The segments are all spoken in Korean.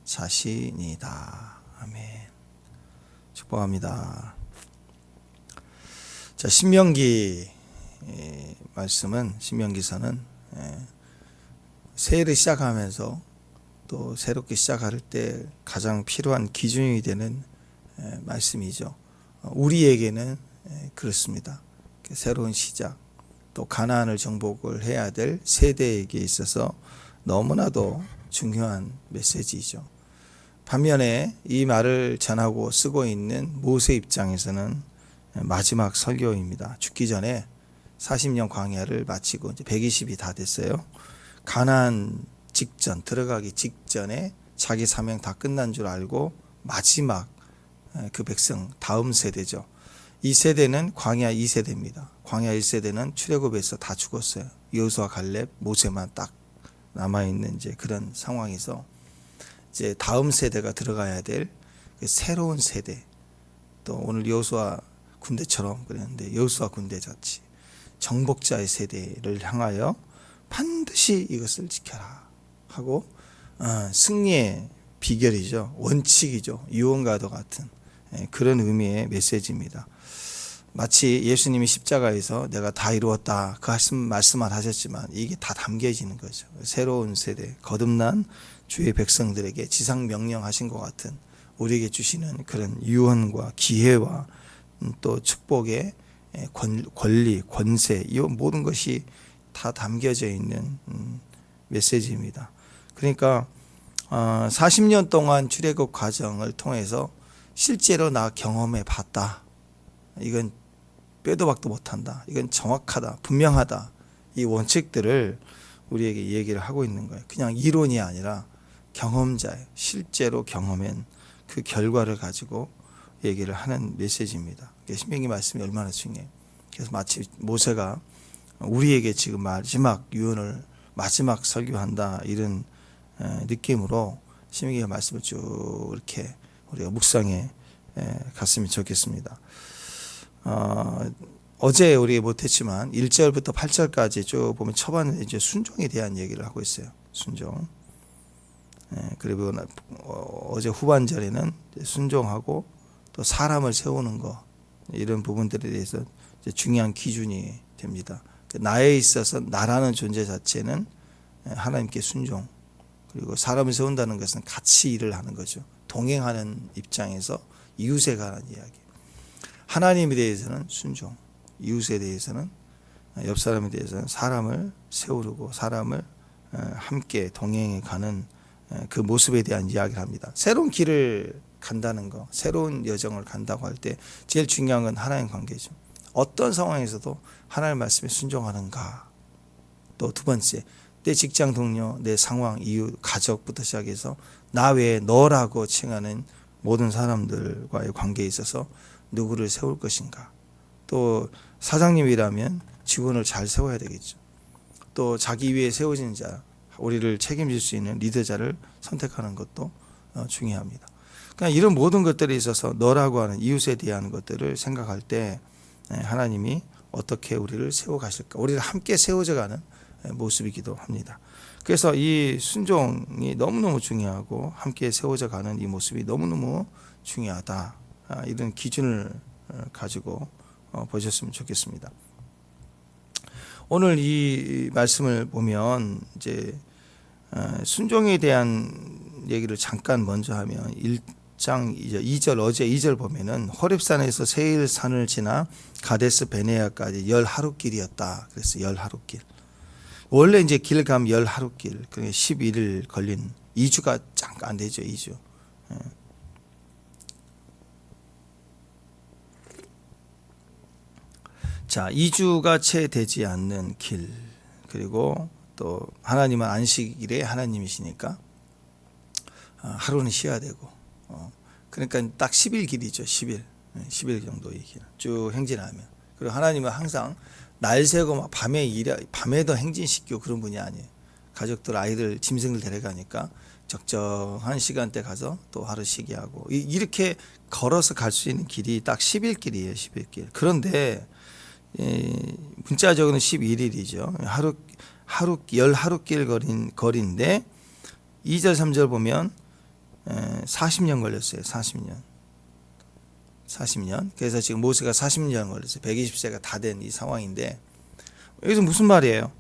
자신이다. 아멘. 축복합니다. 자, 신명기 말씀은, 신명기서는 새해를 시작하면서 또 새롭게 시작할 때 가장 필요한 기준이 되는 말씀이죠. 우리에게는 그렇습니다. 새로운 시작, 또 가나안을 정복을 해야 될 세대에게 있어서 너무나도 중요한 메시지이죠. 반면에 이 말을 전하고 쓰고 있는 모세 입장에서는 마지막 설교입니다. 죽기 전에 40년 광야를 마치고 이제 120이 다 됐어요. 가나안 직전, 들어가기 직전에 자기 사명 다 끝난 줄 알고 마지막 그 백성, 다음 세대죠. 이 세대는 광야 2세대입니다. 광야 1세대는 출애굽에서 다 죽었어요. 여호수아, 갈렙, 모세만 딱 남아있는 이제 그런 상황에서 이제 다음 세대가 들어가야 될 그 새로운 세대, 또 오늘 여호수아 군대처럼 그랬는데 여호수아 군대같이 정복자의 세대를 향하여 반드시 이것을 지켜라 하고 승리의 비결이죠. 원칙이죠. 유언과도 같은 그런 의미의 메시지입니다. 마치 예수님이 십자가에서 내가 다 이루었다 그 말씀만 하셨지만 이게 다 담겨지는 거죠. 새로운 세대, 거듭난 주의 백성들에게 지상 명령하신 것 같은 우리에게 주시는 그런 유언과 기회와 또 축복의 권리, 권세, 이 모든 것이 다 담겨져 있는 메시지입니다. 그러니까 40년 동안 출애굽 과정을 통해서 실제로 나 경험해 봤다. 이건 빼도 박도 못한다. 이건 정확하다. 분명하다. 이 원칙들을 우리에게 얘기를 하고 있는 거예요. 그냥 이론이 아니라 경험자예요. 실제로 경험한 그 결과를 가지고 얘기를 하는 메시지입니다. 신명기 말씀이 얼마나 중요해요. 그래서 마치 모세가 우리에게 지금 마지막 유언을 마지막 설교한다 이런 느낌으로 신명기 말씀을 쭉 이렇게 우리가 묵상해 갔으면 좋겠습니다. 어제 우리 못했지만 1절부터 8절까지 쭉 보면 초반에 이제 순종에 대한 얘기를 하고 있어요. 순종. 그리고 어제 후반절에는 순종하고 또 사람을 세우는 거 이런 부분들에 대해서 이제 중요한 기준이 됩니다. 나에 있어서 나라는 존재 자체는 하나님께 순종, 그리고 사람을 세운다는 것은 같이 일을 하는 거죠. 동행하는 입장에서 이웃에 관한 이야기. 하나님에 대해서는 순종, 이웃에 대해서는, 옆 사람에 대해서는 사람을 세우고 사람을 함께 동행해 가는 그 모습에 대한 이야기를 합니다. 새로운 길을 간다는 거, 새로운 여정을 간다고 할 때 제일 중요한 건 하나님 관계죠. 어떤 상황에서도 하나님 말씀에 순종하는가. 또 두 번째, 내 직장 동료, 내 상황, 이웃, 가족부터 시작해서 나 외에 너라고 칭하는 모든 사람들과의 관계에 있어서 누구를 세울 것인가. 또 사장님이라면 직원을 잘 세워야 되겠죠. 또 자기 위에 세워진 자, 우리를 책임질 수 있는 리더자를 선택하는 것도 중요합니다. 그러니까 이런 모든 것들에 있어서 너라고 하는 이웃에 대한 것들을 생각할 때 하나님이 어떻게 우리를 세워가실까, 우리를 함께 세워져가는 모습이기도 합니다. 그래서 이 순종이 너무너무 중요하고 함께 세워져가는 이 모습이 너무너무 중요하다. 이런 기준을 가지고 보셨으면 좋겠습니다. 오늘 이 말씀을 보면 이제 순종에 대한 얘기를 잠깐 먼저 하면 1장 2절 어제 2절 보면은 호렙산에서 세일산을 지나 가데스 베네아까지 10하루길이었다. 그래서 10하루길. 원래 이제 길 가면 10하루길. 그러니까 11일 걸린 2주가 잠깐 안 되죠. 2주. 자, 2주가 채 되지 않는 길. 그리고 또 하나님은 안식일에 하나님이시니까 하루는 쉬어야 되고, 그러니까 딱 10일 길이죠. 10일 정도의 길 쭉 행진하면. 그리고 하나님은 항상 날 새고 막 밤에도 행진시키고 그런 분이 아니에요. 가족들, 아이들, 짐승들 데려가니까 적정한 시간대 가서 또 하루 쉬게 하고, 이렇게 걸어서 갈 수 있는 길이 딱 10일 길이에요. 10일 길. 그런데 문자적으로는 11일이죠. 하루 10하루길 거리인데 2절 3절 보면 40년 걸렸어요. 40년. 그래서 지금 모세가 40년 걸렸어요. 120세가 다 된 이 상황인데, 여기서 무슨 말이에요?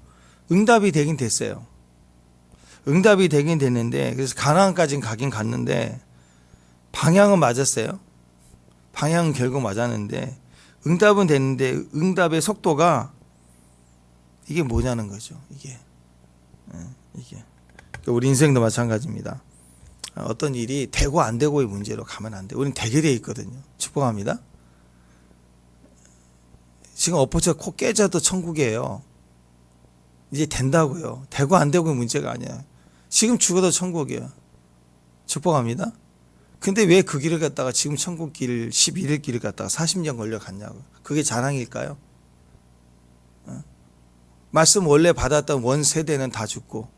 응답이 되긴 됐어요. 응답이 되긴 됐는데, 그래서 가나안까지는 가긴 갔는데 방향은 맞았어요. 방향은 결국 맞았는데 응답은 됐는데 응답의 속도가 이게 뭐냐는 거죠. 이게 우리 인생도 마찬가지입니다. 어떤 일이 되고 안 되고의 문제로 가면 안 돼. 우리는 되게 돼 있거든요. 축복합니다. 지금 엎어져 코 깨져도 천국이에요. 이제 된다고요. 되고 안 되고의 문제가 아니야. 지금 죽어도 천국이야. 축복합니다. 근데 왜 그 길을 갔다가 지금 천국 길 11일 길을 갔다가 40년 걸려 갔냐고. 그게 자랑일까요? 말씀 원래 받았던 원 세대는 다 죽고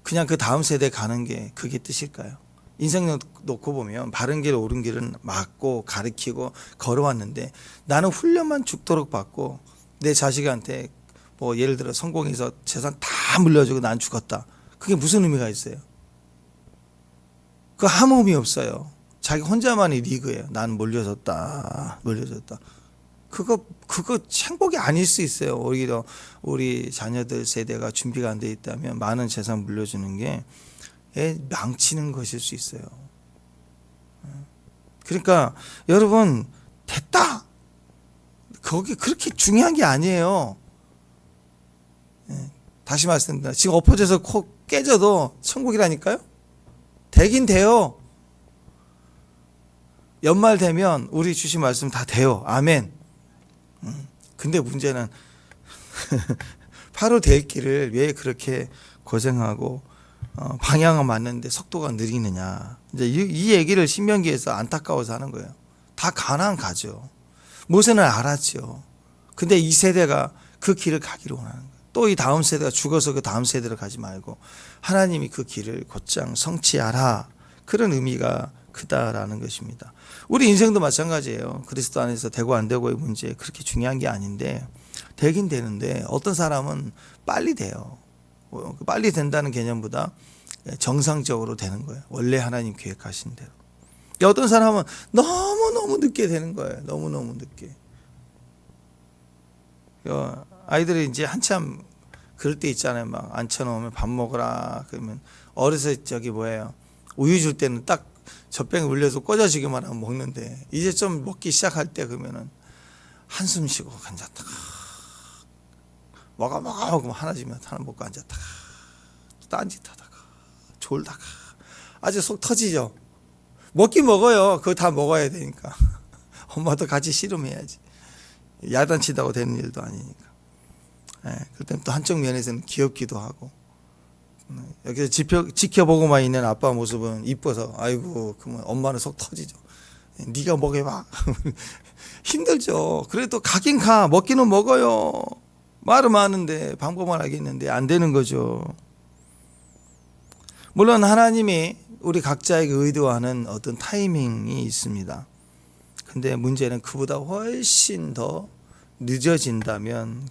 그냥 그 다음 세대 가는 게 그게 뜻일까요? 인생 놓고 보면 바른 길 옳은 길은 막고 가르치고 걸어왔는데 나는 훈련만 죽도록 받고 내 자식한테 뭐 예를 들어 성공해서 재산 다 물려주고 난 죽었다. 그게 무슨 의미가 있어요? 그 아무 의미 없어요. 자기 혼자만의 리그예요. 난 물려줬다. 그거 행복이 아닐 수 있어요. 오히려 우리 자녀들 세대가 준비가 안 돼 있다면 많은 재산 물려주는 게 망치는 것일 수 있어요. 그러니까 여러분 됐다. 거기 그렇게 중요한 게 아니에요. 다시 말씀드립니다. 지금 엎어져서 코 깨져도 천국이라니까요. 되긴 돼요. 연말 되면 우리 주신 말씀 다 돼요. 아멘. 근데 문제는 바로 될 길을 왜 그렇게 고생하고 방향은 맞는데 속도가 느리느냐. 이제 이 얘기를 신명기에서 안타까워서 하는 거예요. 다 가나안 가죠. 모세는 알았죠. 근데 이 세대가 그 길을 가기를 원하는 거예요. 또 이 다음 세대가 죽어서 그 다음 세대를 가지 말고 하나님이 그 길을 곧장 성취하라. 그런 의미가 크다라는 것입니다. 우리 인생도 마찬가지예요. 그리스도 안에서 되고 안 되고의 문제 그렇게 중요한 게 아닌데 되긴 되는데 어떤 사람은 빨리 돼요. 빨리 된다는 개념보다 정상적으로 되는 거예요. 원래 하나님 계획하신 대로. 어떤 사람은 너무너무 늦게 되는 거예요. 너무너무 늦게. 아이들이 이제 한참 그럴 때 있잖아요. 막 앉혀놓으면 밥 먹으라 그러면 어려서 저기 뭐예요. 우유 줄 때는 딱 젖병에 물려서 꽂아주기만 하면 먹는데 이제 좀 먹기 시작할 때 그러면은 한숨 쉬고 앉았다가 먹어 그러면 하나 주면 하나 먹고 앉았다가 또 딴짓하다가 졸다가 아주 속 터지죠. 먹긴 먹어요. 그거 다 먹어야 되니까 엄마도 같이 씨름해야지. 야단치다고 되는 일도 아니니까. 그때 또 한쪽 면에서는 귀엽기도 하고 여기서 지켜보고만 있는 아빠 모습은 이뻐서 아이고 그러면 엄마는 속 터지죠. 네가 먹여봐. 힘들죠. 그래도 가긴 가. 먹기는 먹어요. 말은 많은데 방법만 알겠는데 안 되는 거죠. 물론 하나님이 우리 각자에게 의도하는 어떤 타이밍이 있습니다. 근데 문제는 그보다 훨씬 더 늦어진다면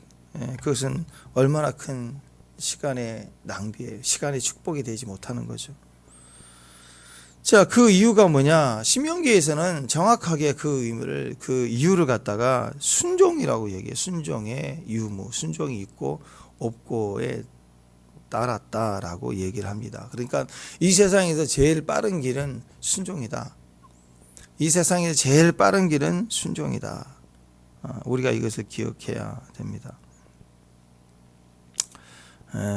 그것은 얼마나 큰 시간의 낭비예요. 시간의 축복이 되지 못하는 거죠. 자, 그 이유가 뭐냐? 신명기에서는 정확하게 그 의미를 그 이유를 갖다가 순종이라고 얘기해요. 순종의 유무, 순종이 있고 없고에 따랐다라고 얘기를 합니다. 그러니까 이 세상에서 제일 빠른 길은 순종이다. 이 세상에서 제일 빠른 길은 순종이다. 우리가 이것을 기억해야 됩니다.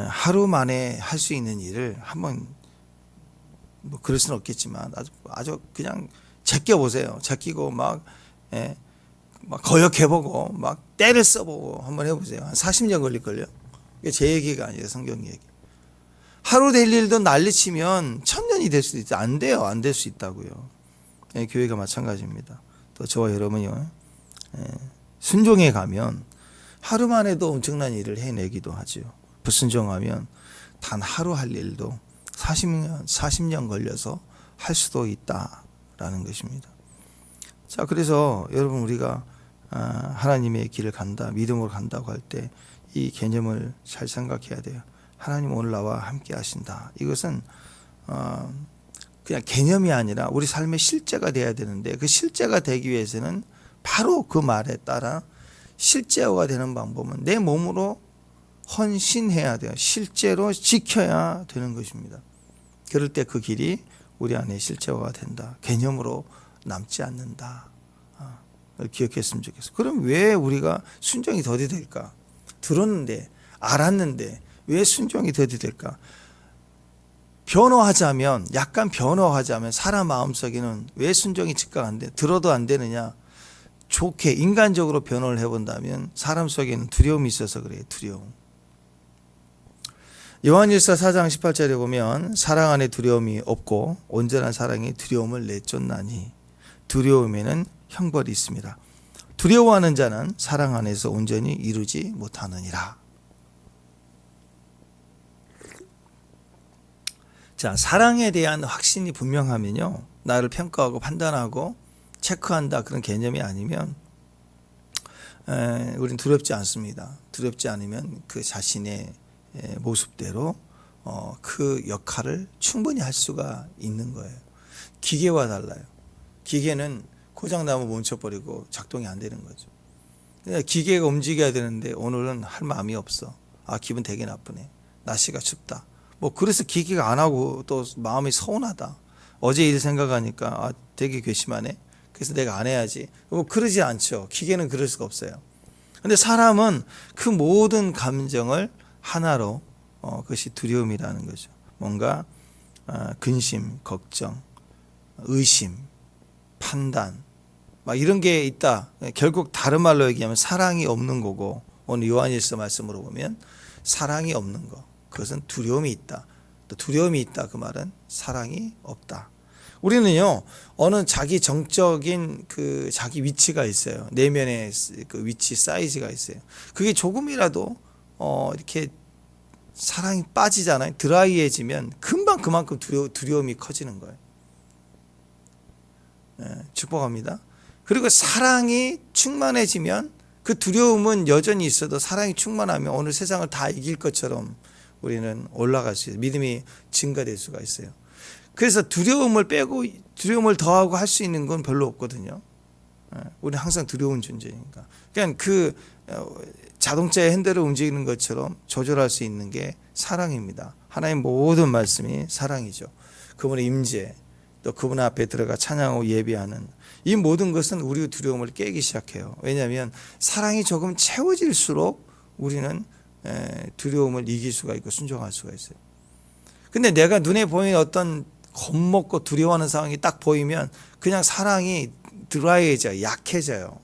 하루 만에 할 수 있는 일을 한번 뭐 그럴 수는 없겠지만 아주 그냥 제껴 보세요. 제끼고 막 거역해보고 막 때를 써보고 한번 해보세요. 한 40년 걸릴걸요. 이게 제 얘기가 아니에요. 성경 얘기. 하루 될 일도 난리치면 1000년이 될 수도 있죠. 안 돼요. 안 될 수 있다고요. 교회가 마찬가지입니다. 또 저와 여러분이요. 순종해 가면 하루 만에도 엄청난 일을 해내기도 하죠. 불순종하면 단 하루 할 일도 40년 걸려서 할 수도 있다라는 것입니다. 자, 그래서 여러분 우리가 하나님의 길을 간다, 믿음으로 간다고 할 때 이 개념을 잘 생각해야 돼요. 하나님 오늘 나와 함께 하신다. 이것은 그냥 개념이 아니라 우리 삶의 실제가 돼야 되는데 그 실제가 되기 위해서는 바로 그 말에 따라 실제화가 되는 방법은 내 몸으로 헌신해야 돼요. 실제로 지켜야 되는 것입니다. 그럴 때 그 길이 우리 안에 실제화가 된다. 개념으로 남지 않는다. 기억했으면 좋겠어. 그럼 왜 우리가 순종이 더디 될까? 들었는데 알았는데 왜 순종이 더디 될까? 변호하자면 약간 변호하자면 사람 마음속에는 왜 순종이 즉각한데 들어도 안 되느냐? 좋게 인간적으로 변호를 해본다면 사람 속에는 두려움이 있어서 그래요. 두려움. 요한일서 4장 18절에 보면 사랑 안에 두려움이 없고 온전한 사랑이 두려움을 내쫓나니 두려움에는 형벌이 있습니다. 두려워하는 자는 사랑 안에서 온전히 이루지 못하느니라. 자, 사랑에 대한 확신이 분명하면요, 나를 평가하고 판단하고 체크한다 그런 개념이 아니면 우린 두렵지 않습니다. 두렵지 않으면 그 자신의 모습대로 그 역할을 충분히 할 수가 있는 거예요. 기계와 달라요. 기계는 고장나면 멈춰버리고 작동이 안 되는 거죠. 기계가 움직여야 되는데 오늘은 할 마음이 없어. 아, 기분 되게 나쁘네. 날씨가 춥다. 뭐 그래서 기계가 안 하고 또 마음이 서운하다. 어제 일 생각하니까 아, 되게 괘씸하네. 그래서 내가 안 해야지. 뭐 그러지 않죠. 기계는 그럴 수가 없어요. 근데 사람은 그 모든 감정을 하나로 그것이 두려움이라는 거죠. 뭔가 근심, 걱정, 의심, 판단 막 이런 게 있다. 결국 다른 말로 얘기하면 사랑이 없는 거고, 오늘 요한일서 말씀으로 보면 사랑이 없는 거, 그것은 두려움이 있다. 또 두려움이 있다 그 말은 사랑이 없다. 우리는요, 어느 자기 정적인 그 자기 위치가 있어요. 내면의 그 위치 사이즈가 있어요. 그게 조금이라도 이렇게 사랑이 빠지잖아요. 드라이해지면 금방 그만큼 두려움이 커지는 거예요. 축복합니다. 그리고 사랑이 충만해지면 그 두려움은 여전히 있어도 사랑이 충만하면 오늘 세상을 다 이길 것처럼 우리는 올라갈 수 있어요. 믿음이 증가될 수가 있어요. 그래서 두려움을 빼고 두려움을 더하고 할 수 있는 건 별로 없거든요. 우리는 항상 두려운 존재니까. 그냥 그 자동차의 핸들을 움직이는 것처럼 조절할 수 있는 게 사랑입니다. 하나님 모든 말씀이 사랑이죠. 그분의 임재, 또 그분 앞에 들어가 찬양하고 예배하는 이 모든 것은 우리의 두려움을 깨기 시작해요. 왜냐하면 사랑이 조금 채워질수록 우리는 두려움을 이길 수가 있고 순종할 수가 있어요. 근데 내가 눈에 보이는 어떤 겁먹고 두려워하는 상황이 딱 보이면 그냥 사랑이 드라이해져요. 약해져요.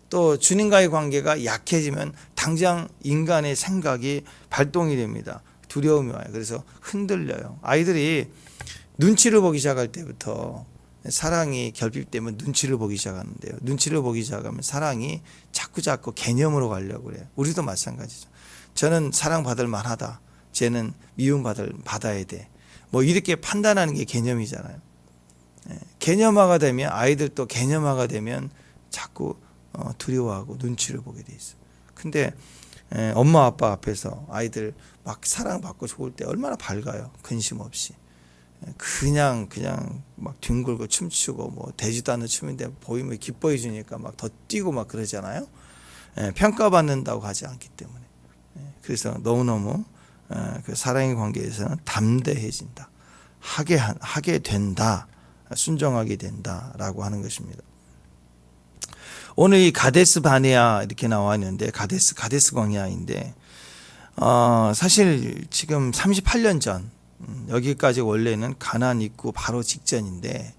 또 주님과의 관계가 약해지면 당장 인간의 생각이 발동이 됩니다. 두려움이 와요. 그래서 흔들려요. 아이들이 눈치를 보기 시작할 때부터 사랑이 결핍되면 눈치를 보기 시작하는데요. 눈치를 보기 시작하면 사랑이 자꾸 개념으로 가려고 그래요. 우리도 마찬가지죠. 저는 사랑받을 만하다. 쟤는 받아야 돼. 뭐 이렇게 판단하는 게 개념이잖아요. 개념화가 되면 아이들도 개념화가 되면 자꾸 두려워하고 눈치를 보게 돼 있어요. 근데 엄마 아빠 앞에서 아이들 막 사랑받고 좋을 때 얼마나 밝아요. 근심 없이. 그냥 막 뒹굴고 춤추고 뭐 되지도 않는 춤인데 보이면 기뻐해 주니까 막 더 뛰고 막 그러잖아요. 평가받는다고 하지 않기 때문에. 그래서 너무너무 그 사랑의 관계에서는 담대해진다. 하게 된다. 순종하게 된다라고 하는 것입니다. 오늘 이 가데스 바네아 이렇게 나와 있는데 가데스 광야인데 사실 지금 38년 전 여기까지 원래는 가나안 입구 바로 직전인데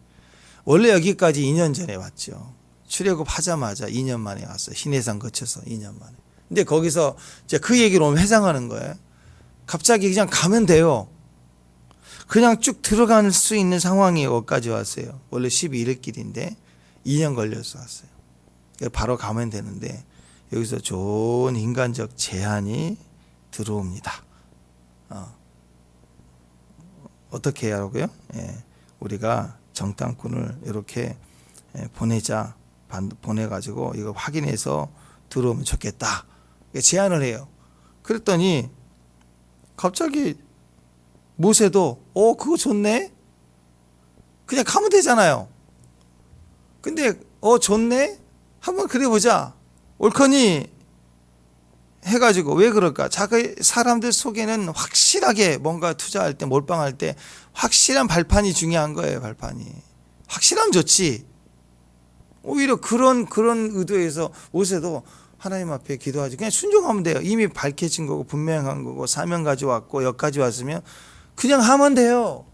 원래 여기까지 2년 전에 왔죠. 출애굽하자마자 2년 만에 왔어요. 시내산 거쳐서 2년 만에. 근데 거기서 이제 그 얘기를 오늘 회상하는 거예요. 갑자기 그냥 가면 돼요. 그냥 쭉 들어갈 수 있는 상황이 여기까지 왔어요. 원래 12일 길인데 2년 걸려서 왔어요. 바로 가면 되는데 여기서 좋은 인간적 제한이 들어옵니다. 어떻게 하라고요? 우리가 정탐꾼을 이렇게 보내가지고 이거 확인해서 들어오면 좋겠다. 제안을 해요. 그랬더니 갑자기 모세도 그거 좋네? 그냥 가면 되잖아요. 근데 좋네? 한번 그래보자. 옳거니? 해가지고 왜 그럴까? 자기 사람들 속에는 확실하게 뭔가 투자할 때 몰빵할 때 확실한 발판이 중요한 거예요. 발판이 확실하면 좋지. 오히려 그런 의도에서 모세도 하나님 앞에 기도하지 그냥 순종하면 돼요. 이미 밝혀진 거고 분명한 거고 사명 가져왔고 여기까지 왔으면 그냥 하면 돼요.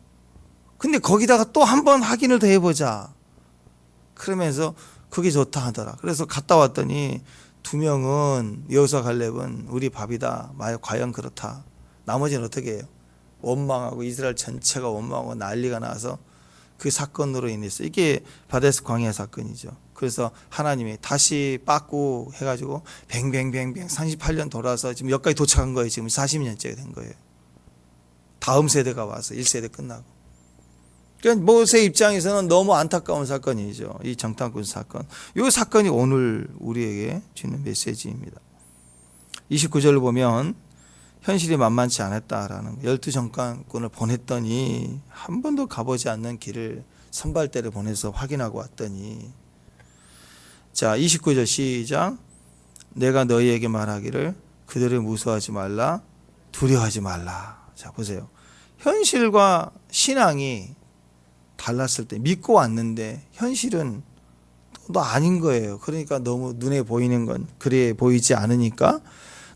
근데 거기다가 또 한 번 확인을 더 해보자. 그러면서 그게 좋다 하더라. 그래서 갔다 왔더니 2명은 여호수아 갈렙은 우리 밥이다. 과연 그렇다. 나머지는 어떻게 해요? 원망하고 이스라엘 전체가 원망하고 난리가 나서 그 사건으로 인해서 이게 바데스 광야 사건이죠. 그래서 하나님이 다시 빠꾸 해가지고 뱅뱅뱅뱅 38년 돌아서 지금 여기까지 도착한 거예요. 지금 40년째 된 거예요. 다음 세대가 와서 1세대 끝나고. 그러니까 모세 입장에서는 너무 안타까운 사건이죠. 이 정탐꾼 사건. 이 사건이 오늘 우리에게 주는 메시지입니다. 29절을 보면 현실이 만만치 않았다라는 12정탐꾼을 보냈더니 한 번도 가보지 않는 길을 선발대를 보내서 확인하고 왔더니 자 29절 시작. 내가 너희에게 말하기를 그들을 무서워하지 말라 두려워하지 말라. 자 보세요. 현실과 신앙이 달랐을 때 믿고 왔는데 현실은 또 아닌 거예요. 그러니까 너무 눈에 보이는 건 그래 보이지 않으니까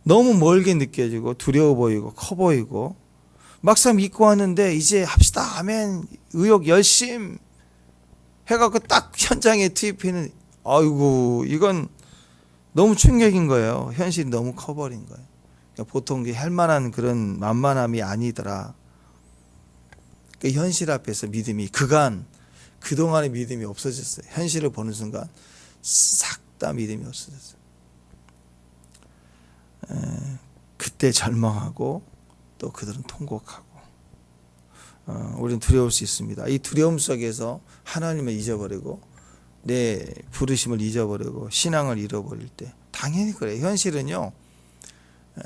너무 멀게 느껴지고 두려워 보이고 커 보이고 막상 믿고 왔는데 이제 합시다 아멘 의욕 열심 해갖고 딱 현장에 투입하는 아이고 이건 너무 충격인 거예요. 현실이 너무 커버린 거예요. 그러니까 보통 할 만한 그런 만만함이 아니더라. 그 현실 앞에서 믿음이 그동안의 믿음이 없어졌어요. 현실을 보는 순간 싹 다 믿음이 없어졌어요. 그때 절망하고 또 그들은 통곡하고 우리는 두려울 수 있습니다. 이 두려움 속에서 하나님을 잊어버리고 내 부르심을 잊어버리고 신앙을 잃어버릴 때 당연히 그래요. 현실은요.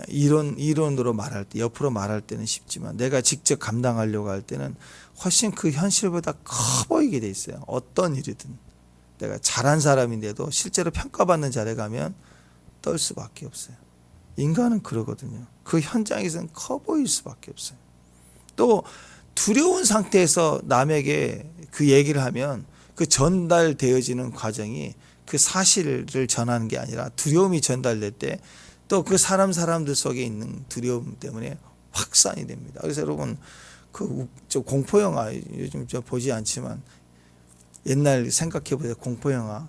이론으로 말할 때 옆으로 말할 때는 쉽지만 내가 직접 감당하려고 할 때는 훨씬 그 현실보다 커 보이게 돼 있어요. 어떤 일이든 내가 잘한 사람인데도 실제로 평가받는 자리에 가면 떨 수밖에 없어요. 인간은 그러거든요. 그 현장에서는 커 보일 수밖에 없어요. 또 두려운 상태에서 남에게 그 얘기를 하면 그 전달되어지는 과정이 그 사실을 전하는 게 아니라 두려움이 전달될 때 또 그 사람들 속에 있는 두려움 때문에 확산이 됩니다. 그래서 여러분 저 공포 영화 요즘 저 보지 않지만 옛날 생각해 보세요. 공포 영화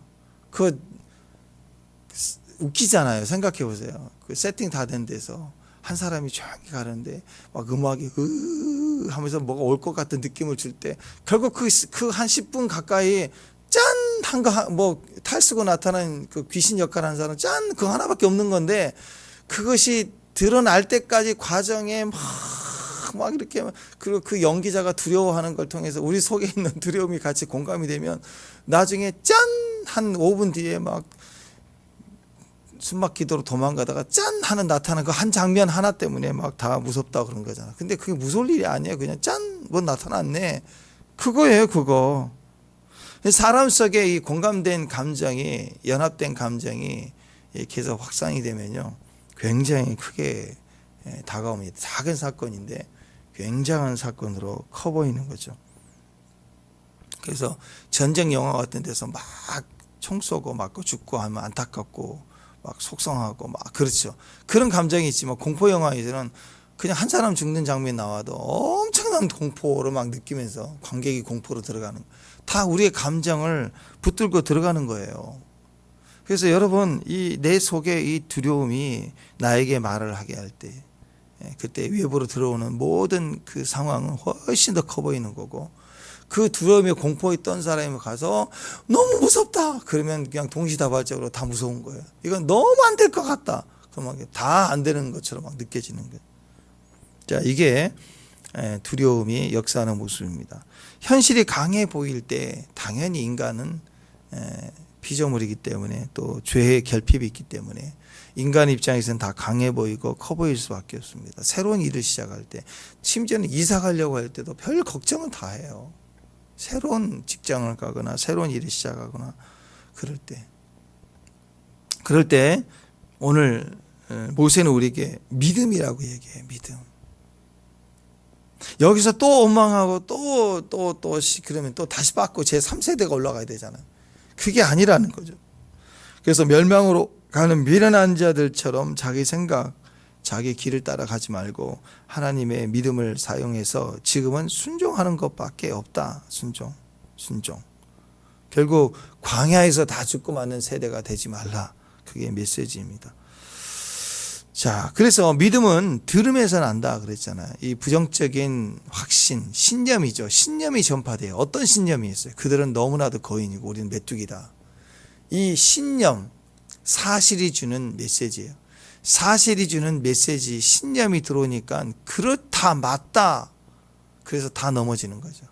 그 웃기잖아요. 생각해 보세요. 그 세팅 다 된 데서 한 사람이 조용히 가는데 막 음악이 하면서 뭐가 올 것 같은 느낌을 줄 때 결국 그 한 10분 가까이 짠 한 거 뭐 탈쓰고 나타난 그 귀신 역할 하는 사람 짠 그거 하나밖에 없는 건데 그것이 드러날 때까지 과정에 막 이렇게 그리고 그 연기자가 두려워하는 걸 통해서 우리 속에 있는 두려움이 같이 공감이 되면 나중에 짠 한 5분 뒤에 막 숨막히도록 도망가다가 짠 하는 나타나는 그 한 장면 하나 때문에 막 다 무섭다 그런 거잖아. 근데 그게 무서울 일이 아니에요. 그냥 짠 뭐 나타났네. 그거예요, 그거. 사람 속에 이 공감된 감정이 연합된 감정이 계속 확산이 되면요. 굉장히 크게 다가옵니다. 작은 사건인데 굉장한 사건으로 커 보이는 거죠. 그래서 전쟁 영화 같은 데서 막 총 쏘고 맞고 죽고 하면 안타깝고 막 속상하고 막 그렇죠. 그런 감정이 있지만 공포 영화에서는 그냥 한 사람 죽는 장면 나와도 엄청난 공포를 막 느끼면서 관객이 공포로 들어가는 다 우리의 감정을 붙들고 들어가는 거예요. 그래서 여러분 이 내 속에 이 두려움이 나에게 말을 하게 할 때 그때 외부로 들어오는 모든 그 상황은 훨씬 더 커 보이는 거고 그 두려움에 공포에 떤 사람이 가서 너무 무섭다 그러면 그냥 동시다발적으로 다 무서운 거예요. 이건 너무 안 될 것 같다 그러면 다 안 되는 것처럼 막 느껴지는 거예요. 자, 이게 두려움이 역사하는 모습입니다. 현실이 강해 보일 때 당연히 인간은 피조물이기 때문에 또 죄의 결핍이 있기 때문에 인간 입장에서는 다 강해 보이고 커 보일 수밖에 없습니다. 새로운 일을 시작할 때 심지어는 이사 가려고 할 때도 별 걱정을 다 해요. 새로운 직장을 가거나 새로운 일을 시작하거나 그럴 때 오늘 모세는 우리에게 믿음이라고 얘기해요. 믿음. 여기서 또 원망하고 또 그러면 또 다시 받고 제3세대가 올라가야 되잖아요. 그게 아니라는 거죠. 그래서 멸망으로 가는 미련한 자들처럼 자기 생각, 자기 길을 따라가지 말고 하나님의 믿음을 사용해서 지금은 순종하는 것밖에 없다. 순종. 결국 광야에서 다 죽고 마는 세대가 되지 말라. 그게 메시지입니다. 자, 그래서 믿음은 들음에서 난다 그랬잖아요. 이 부정적인 확신, 신념이죠. 신념이 전파돼요. 어떤 신념이 있어요? 그들은 너무나도 거인이고 우리는 메뚜기다. 이 신념, 사실이 주는 메시지예요. 사실이 주는 메시지, 신념이 들어오니까 그렇다, 맞다. 그래서 다 넘어지는 거죠.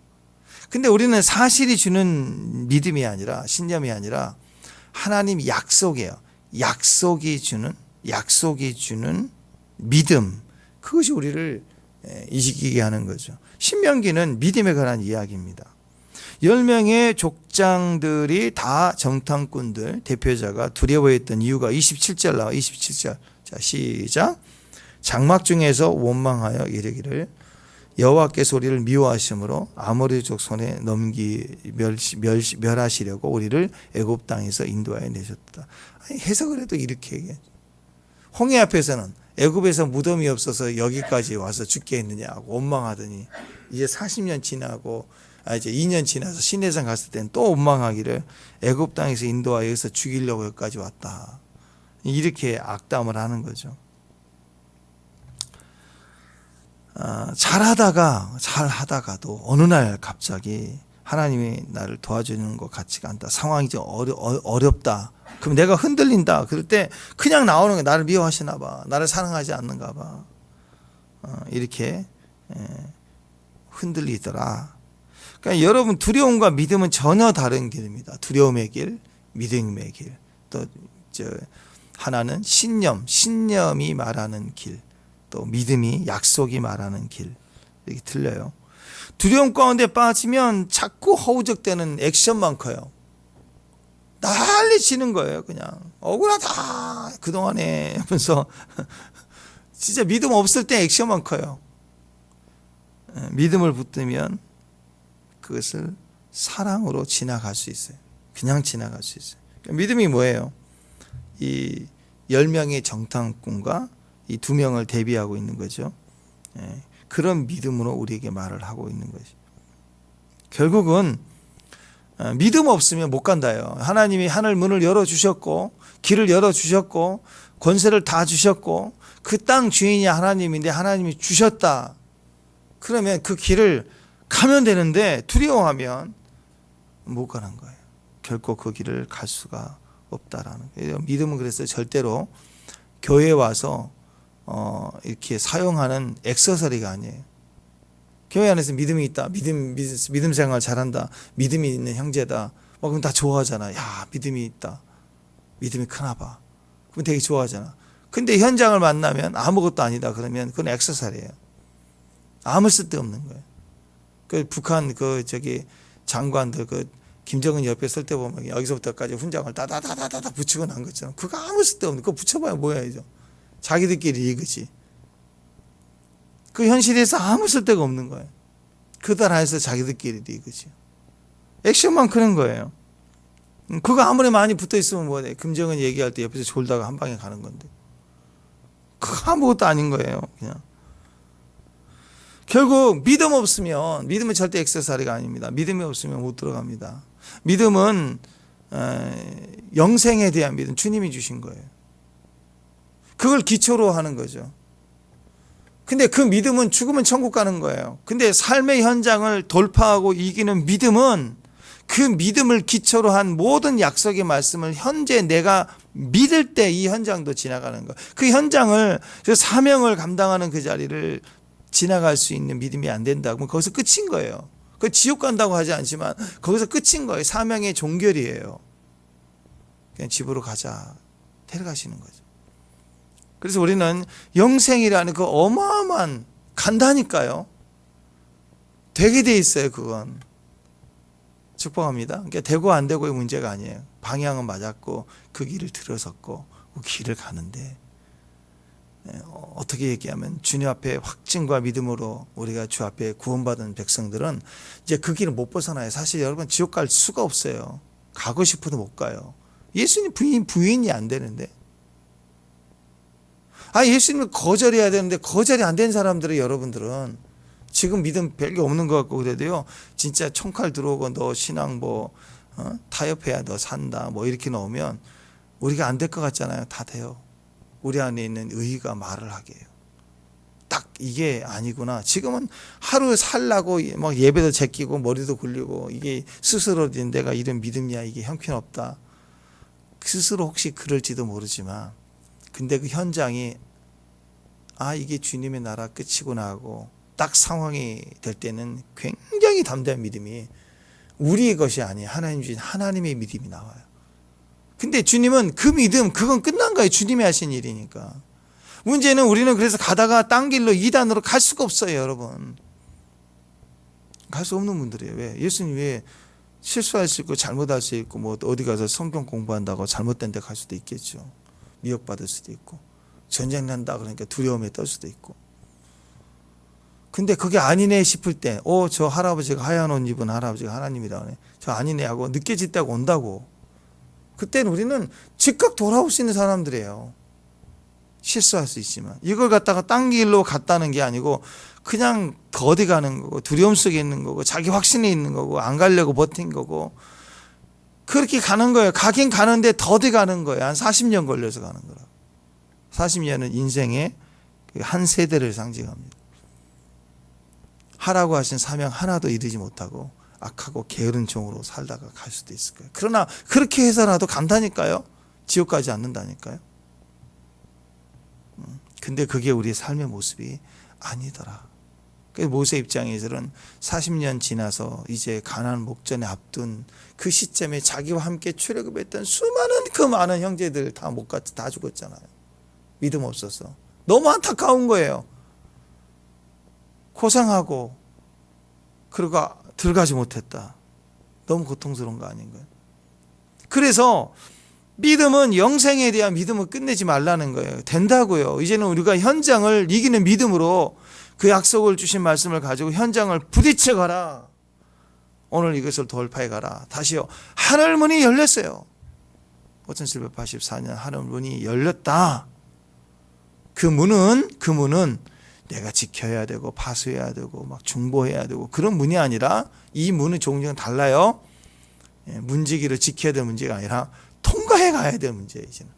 근데 우리는 사실이 주는 믿음이 아니라, 신념이 아니라 하나님 약속이에요. 약속이 주는 믿음, 그것이 우리를 이기게 하는 거죠. 신명기는 믿음에 관한 이야기입니다. 10명의 족장들이 다 정탐꾼들, 대표자가 두려워했던 이유가 27절 나와. 27절. 자, 시작. 장막 중에서 원망하여 이르기를 여호와께서 우리를 미워하심으로 아모리족 손에 멸하시려고 우리를 애굽 땅에서 인도하여 내셨다. 해석을 해도 이렇게 얘기해. 홍해 앞에서는 애굽에서 무덤이 없어서 여기까지 와서 죽게 했느냐고 원망하더니 이제 40년 지나고 이제 2년 지나서 시내산 갔을 때는 또 원망하기를 애굽 땅에서 인도하여 여기서 죽이려고 여기까지 왔다. 이렇게 악담을 하는 거죠. 잘하다가도 어느 날 갑자기 하나님이 나를 도와주는 것 같지가 않다. 상황이 좀 어렵다. 그럼 내가 흔들린다. 그럴 때 그냥 나오는 게 나를 미워하시나 봐. 나를 사랑하지 않는가 봐. 이렇게 흔들리더라. 그러니까 여러분 두려움과 믿음은 전혀 다른 길입니다. 두려움의 길, 믿음의 길. 또 하나는 신념이 말하는 길. 또 믿음이 약속이 말하는 길. 이렇게 틀려요. 두려움 가운데 빠지면 자꾸 허우적대는 액션만 커요. 난리 치는 거예요. 그냥 억울하다 그동안에 하면서 진짜 믿음 없을 때 액션만 커요. 믿음을 붙들면 그것을 사랑으로 지나갈 수 있어요. 그냥 지나갈 수 있어요. 그러니까 믿음이 뭐예요? 이 10명의 정탐꾼과 이 2명을 대비하고 있는 거죠. 그런 믿음으로 우리에게 말을 하고 있는 것이. 결국은 믿음 없으면 못 간다요. 하나님이 하늘 문을 열어주셨고 길을 열어주셨고 권세를 다 주셨고 그 땅 주인이 하나님인데 하나님이 주셨다. 그러면 그 길을 가면 되는데 두려워하면 못 가는 거예요. 결코 그 길을 갈 수가 없다라는 거예요. 믿음은 그래서 절대로 교회에 와서 이렇게 사용하는 액세서리가 아니에요. 교회 안에서 믿음이 있다. 믿음 생활 잘한다. 믿음이 있는 형제다. 그럼 다 좋아하잖아. 야, 믿음이 있다. 믿음이 크나 봐. 그럼 되게 좋아하잖아. 근데 현장을 만나면 아무것도 아니다. 그러면 그건 액세서리예요. 아무 쓸데없는 거예요. 그 북한 장관들 김정은 옆에 설 때 보면 여기서부터까지 훈장을 따다다다다 붙이고 난 것처럼 그거 아무 쓸데없는 그거 붙여봐야 뭐야죠. 자기들끼리 이거지. 그 현실에서 아무 쓸데가 없는 거예요. 그들 안에서 자기들끼리 이거지. 액션만 크는 거예요. 그거 아무리 많이 붙어있으면 뭐해. 김정은 얘기할 때 옆에서 졸다가 한 방에 가는 건데. 그거 아무것도 아닌 거예요. 그냥. 결국 믿음 없으면 믿음은 절대 액세서리가 아닙니다. 믿음이 없으면 못 들어갑니다. 믿음은 영생에 대한 믿음, 주님이 주신 거예요. 그걸 기초로 하는 거죠. 근데 그 믿음은 죽으면 천국 가는 거예요. 근데 삶의 현장을 돌파하고 이기는 믿음은 그 믿음을 기초로 한 모든 약속의 말씀을 현재 내가 믿을 때 이 현장도 지나가는 거예요. 그 현장을, 그 사명을 감당하는 그 자리를 지나갈 수 있는 믿음이 안 된다. 그럼 거기서 끝인 거예요. 그 지옥 간다고 하지 않지만 거기서 끝인 거예요. 사명의 종결이에요. 그냥 집으로 가자. 데려가시는 거죠. 그래서 우리는 영생이라는 그 어마어마한 간다니까요. 되게 돼 있어요. 그건. 축복합니다. 그러니까 되고 안 되고의 문제가 아니에요. 방향은 맞았고 그 길을 들어섰고 그 길을 가는데 어떻게 얘기하면 주님 앞에 확증과 믿음으로 우리가 주 앞에 구원받은 백성들은 이제 그 길을 못 벗어나요. 사실 여러분 지옥 갈 수가 없어요. 가고 싶어도 못 가요. 예수님 부인이 안 되는데. 예수님을 거절해야 되는데 거절이 안 된 사람들은 여러분들은 지금 믿음 별게 없는 것 같고 그래도요. 진짜 총칼 들어오고 너 신앙 타협해야 너 산다 이렇게 나오면 우리가 안 될 것 같잖아요. 다 돼요. 우리 안에 있는 의의가 말을 하게 해요. 딱 이게 아니구나. 지금은 하루 살라고 막 예배도 제끼고 머리도 굴리고 이게 스스로 내가 이런 믿음이야 이게 형편없다. 스스로 혹시 그럴지도 모르지만 근데 그 현장이 이게 주님의 나라 끝이구나 하고 딱 상황이 될 때는 굉장히 담대한 믿음이 우리의 것이 아니에요. 하나님 주신 하나님의 믿음이 나와요. 근데 주님은 그 믿음 그건 끝난 거예요. 주님이 하신 일이니까. 문제는 우리는 그래서 가다가 딴 길로 이단으로 갈 수가 없어요. 여러분. 갈 수 없는 분들이에요. 왜? 예수님 왜 실수할 수 있고 잘못할 수 있고 어디 가서 성경 공부한다고 잘못된 데 갈 수도 있겠죠. 미혹받을 수도 있고 전쟁 난다 그러니까 두려움에 떨 수도 있고. 근데 그게 아니네 싶을 때 저 할아버지가 하얀 옷 입은 할아버지가 하나님이라 그래. 저 아니네 하고 느껴질 때가 온다고. 그때는 우리는 즉각 돌아올 수 있는 사람들이에요. 실수할 수 있지만 이걸 갖다가 딴 길로 갔다는 게 아니고 그냥 어디 가는 거고 두려움 속에 있는 거고 자기 확신이 있는 거고 안 가려고 버틴 거고 그렇게 가는 거예요. 가긴 가는데 더디 가는 거예요. 한 40년 걸려서 가는 거라. 40년은 인생의 한 세대를 상징합니다. 하라고 하신 사명 하나도 이루지 못하고 악하고 게으른 종으로 살다가 갈 수도 있을 거예요. 그러나 그렇게 해서라도 간다니까요. 지옥 가지 않는다니까요. 근데 그게 우리의 삶의 모습이 아니더라. 그래서 모세 입장에서는 40년 지나서 이제 가나안 목전에 앞둔 그 시점에 자기와 함께 출애굽했던 수많은 그 많은 형제들 다 못 갔지, 다 죽었잖아요. 믿음 없어서. 너무 안타까운 거예요. 고생하고 그리고 들어가지 못했다. 너무 고통스러운 거 아닌가요? 그래서 믿음은 영생에 대한 믿음을 끝내지 말라는 거예요. 된다고요. 이제는 우리가 현장을 이기는 믿음으로 그 약속을 주신 말씀을 가지고 현장을 부딪혀 가라. 오늘 이것을 돌파해 가라. 다시요. 하늘 문이 열렸어요. 5784년 하늘 문이 열렸다. 그 문은 내가 지켜야 되고 파수해야 되고 막 중보해야 되고 그런 문이 아니라 이 문의 종류는 달라요. 문지기를 지켜야 될 문제가 아니라 통과해 가야 될 문제예요. 이제는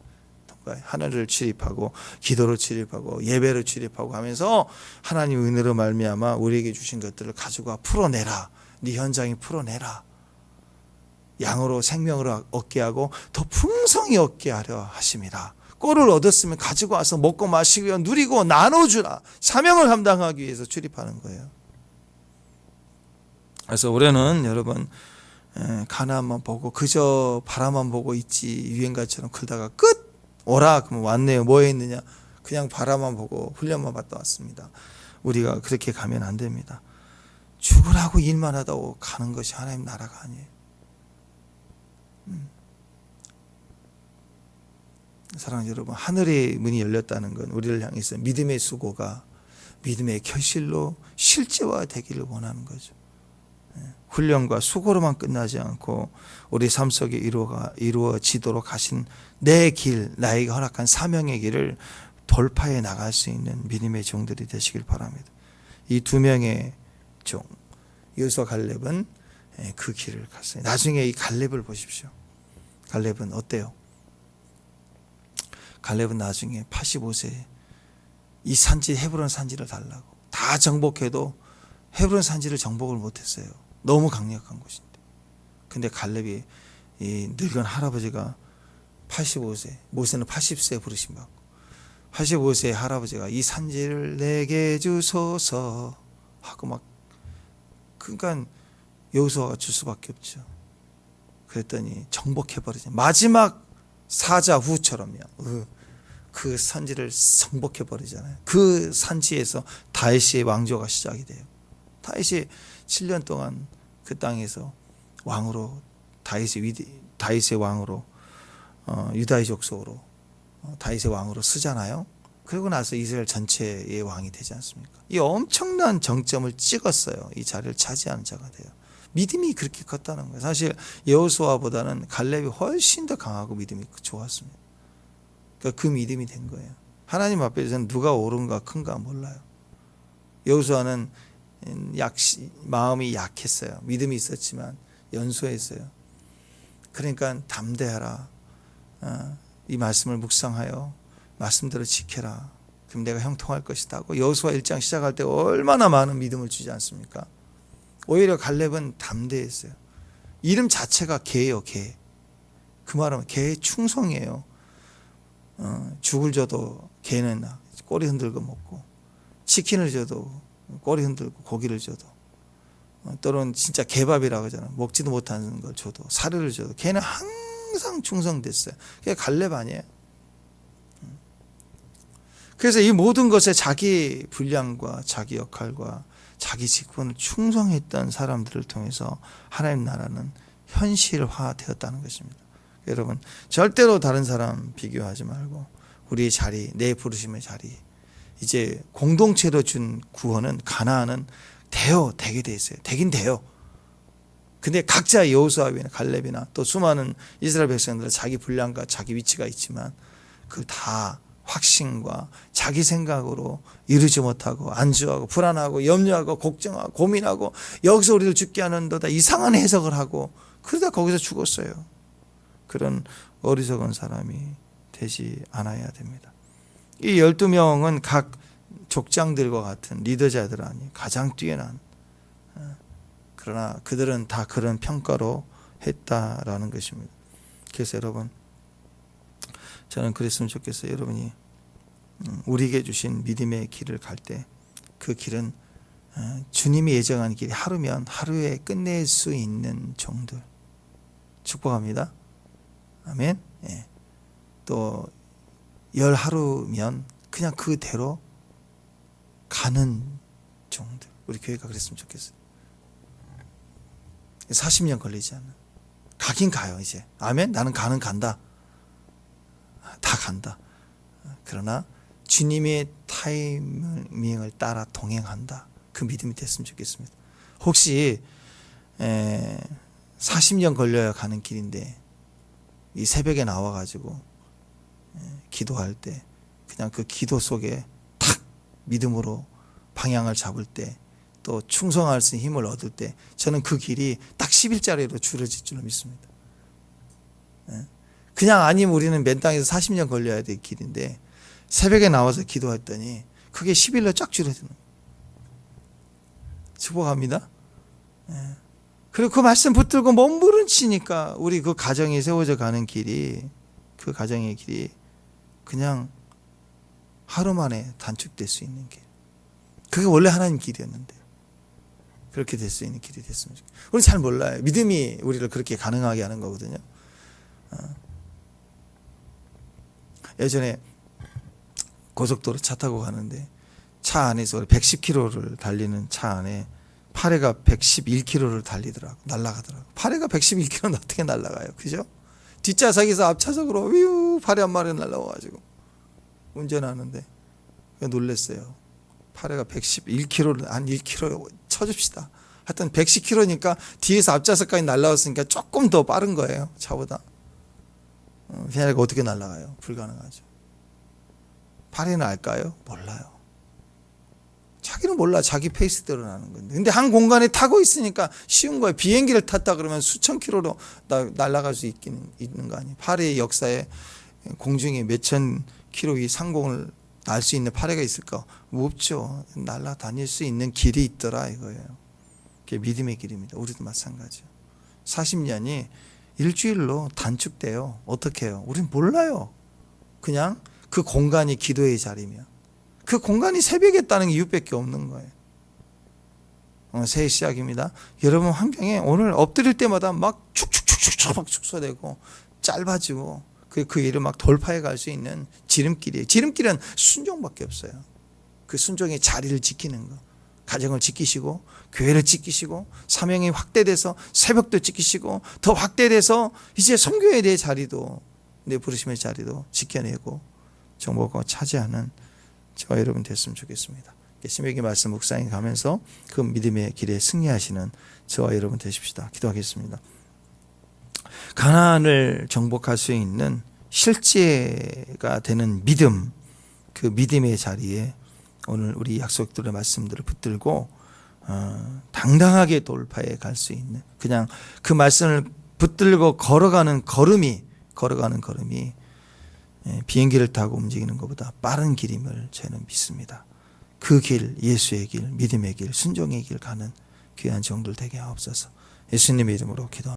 하늘을 출입하고 기도를 출입하고 예배를 출입하고 하면서 하나님 은혜로 말미암아 우리에게 주신 것들을 가지고 풀어내라. 네 현장이 풀어내라. 양으로 생명을 얻게 하고 더 풍성히 얻게 하려 하심이라. 꼴을 얻었으면 가지고 와서 먹고 마시고 누리고 나눠주라. 사명을 감당하기 위해서 출입하는 거예요. 그래서 올해는 여러분 가나안만 보고 그저 바라만 보고 있지 유행가처럼 크다가 끝! 오라 그러면 왔네요. 뭐 했느냐? 그냥 바라만 보고 훈련만 받다 왔습니다. 우리가 그렇게 가면 안 됩니다. 죽으라고 일만 하다고 가는 것이 하나님 나라가 아니에요. 사랑하는 여러분, 하늘의 문이 열렸다는 건 우리를 향해서 믿음의 수고가 믿음의 결실로 실제화되기를 원하는 거죠. 훈련과 수고로만 끝나지 않고 우리 삶 속에 이루어지도록 하신 내 길, 나에게 허락한 사명의 길을 돌파해 나갈 수 있는 믿음의 종들이 되시길 바랍니다. 이 두 명의 종, 여호수아 갈렙은 그 길을 갔어요. 나중에 이 갈렙을 보십시오. 갈렙은 어때요? 갈렙은 나중에 85세에 이 산지 헤브론 산지를 달라고 다 정복해도 헤브론 산지를 정복을 못했어요. 너무 강력한 곳인데. 근데 갈렙이 이 늙은 할아버지가 85세, 모세는 80세 부르심 받고 85세의 할아버지가 이 산지를 내게 주소서 하고 막 그러니까 여호수아가 줄 수밖에 없죠. 그랬더니 정복해버리죠. 마지막 사자후처럼요. 그 산지를 정복해버리잖아요. 그 산지에서 다윗의 왕조가 시작이 돼요. 다윗이 7년 동안 그 땅에서 왕으로 다윗의 왕으로 유다의 족속으로 다윗의 왕으로 쓰잖아요. 그러고 나서 이스라엘 전체의 왕이 되지 않습니까? 이 엄청난 정점을 찍었어요. 이 자리를 차지하는 자가 돼요. 믿음이 그렇게 컸다는 거예요. 사실 여호수아보다는 갈렙이 훨씬 더 강하고 믿음이 좋았습니다. 그러니까 그 믿음이 된 거예요. 하나님 앞에서는 누가 옳은가 큰가 몰라요. 여호수아는 마음이 약했어요. 믿음이 있었지만 연소했어요. 그러니까 담대하라. 이 말씀을 묵상하여 말씀대로 지켜라. 그럼 내가 형통할 것이다 하고 여호수아 1장 시작할 때 얼마나 많은 믿음을 주지 않습니까? 오히려 갈렙은 담대했어요. 이름 자체가 개예요. 개. 그 말은 개의 충성이에요. 죽을 줘도 개는 꼬리 흔들고 먹고, 치킨을 줘도 꼬리 흔들고 고기를 줘도, 또는 진짜 개밥이라고 하잖아요. 먹지도 못하는 걸 줘도, 사료를 줘도 개는 항상 충성됐어요. 그게 갈렙 아니에요. 그래서 이 모든 것에 자기 분량과 자기 역할과 자기 직분을 충성했던 사람들을 통해서 하나님 나라는 현실화되었다는 것입니다. 여러분, 절대로 다른 사람 비교하지 말고 우리의 자리, 내 부르심의 자리, 이제 공동체로 준 구원은, 가나안은 되게 돼 있어요. 되긴 돼요. 근데 각자 여호수아나 갈렙이나 또 수많은 이스라엘 백성들은 자기 분량과 자기 위치가 있지만 그걸 다 확신과 자기 생각으로 이루지 못하고 안주하고 불안하고 염려하고 걱정하고 고민하고 여기서 우리를 죽게 하는 다 이상한 해석을 하고 그러다 거기서 죽었어요. 그런 어리석은 사람이 되지 않아야 됩니다. 이 12명은 각 족장들과 같은 리더자들 아니 가장 뛰어난, 그러나 그들은 다 그런 평가로 했다라는 것입니다. 그래서 여러분, 저는 그랬으면 좋겠어요. 여러분이 우리에게 주신 믿음의 길을 갈 때 그 길은 주님이 예정한 길이 하루면 하루에 끝낼 수 있는 종들 축복합니다. 아멘. 예. 또 10하루면 그냥 그대로 가는 종들, 우리 교회가 그랬으면 좋겠어요. 40년 걸리지 않는, 가긴 가요. 이제 아멘. 나는 간다. 다 간다. 그러나 주님의 타이밍을 따라 동행한다. 그 믿음이 됐으면 좋겠습니다. 혹시 40년 걸려야 가는 길인데 이 새벽에 나와가지고 기도할 때 그냥 그 기도 속에 탁 믿음으로 방향을 잡을 때, 또 충성할 수 있는 힘을 얻을 때, 저는 그 길이 딱 10일짜리로 줄어질 줄로 믿습니다. 그냥 아니면 우리는 맨 땅에서 40년 걸려야 될 길인데 새벽에 나와서 기도했더니 그게 10일로 쫙 줄어드는 거예요. 축복합니다. 그리고 그 말씀 붙들고 몸부림치니까 우리 그 가정이 세워져 가는 길이, 그 가정의 길이 그냥 하루 만에 단축될 수 있는 길. 그게 원래 하나님 길이었는데 그렇게 될 수 있는 길이 됐으면 좋겠어요. 우리 잘 몰라요. 믿음이 우리를 그렇게 가능하게 하는 거거든요. 예전에 고속도로 차 타고 가는데 차 안에서 110km를 달리는 차 안에 파래가 111km를 달리더라고, 날아가더라고. 파래가 111km는 어떻게 날아가요? 그죠? 뒷좌석에서 앞좌석으로 위우 파래 한 마리 날아와가지고 운전하는데 놀랬어요. 파래가 111km를 한 1km 쳐줍시다. 하여튼 110km니까 뒤에서 앞좌석까지 날아왔으니까 조금 더 빠른 거예요, 차보다. 걔네가 어떻게 날아가요? 불가능하죠. 파리는 알까요? 몰라요. 자기는 몰라. 자기 페이스대로 나는 건데. 근데 한 공간에 타고 있으니까 쉬운 거예요. 비행기를 탔다 그러면 수천 킬로로 날아갈 수 있는 거 아니에요. 파리의 역사에 공중에 몇천 킬로 위 상공을 날 수 있는 파리가 있을까? 없죠. 날아다닐 수 있는 길이 있더라 이거예요. 그게 믿음의 길입니다. 우리도 마찬가지요. 40년이 일주일로 단축돼요. 어떻게 해요? 우린 몰라요. 그냥 그 공간이 기도의 자리면, 그 공간이 새벽에 있다는 게 이유밖에 없는 거예요. 새해 시작입니다. 여러분 환경에 오늘 엎드릴 때마다 막 축축축축 막 축소되고 짧아지고 그 일을 막 돌파해 갈 수 있는 지름길이에요. 지름길은 순종밖에 없어요. 그 순종의 자리를 지키는 거. 가정을 지키시고 교회를 지키시고 사명이 확대돼서 새벽도 지키시고 더 확대돼서 이제 선교에 대해 자리도 내 부르심의 자리도 지켜내고 정복하고 차지하는 저와 여러분 됐으면 좋겠습니다. 신명기 말씀 묵상해 가면서 그 믿음의 길에 승리하시는 저와 여러분 되십시다. 기도하겠습니다. 가나안을 정복할 수 있는 실제가 되는 믿음, 그 믿음의 자리에 오늘 우리 약속들의 말씀들을 붙들고 당당하게 돌파해 갈 수 있는, 그냥 그 말씀을 붙들고 걸어가는 걸음이 비행기를 타고 움직이는 것보다 빠른 길임을 저는 믿습니다. 그 길, 예수의 길, 믿음의 길, 순종의 길 가는 귀한 종들 되게 하옵소서. 예수님의 이름으로 기도합니다.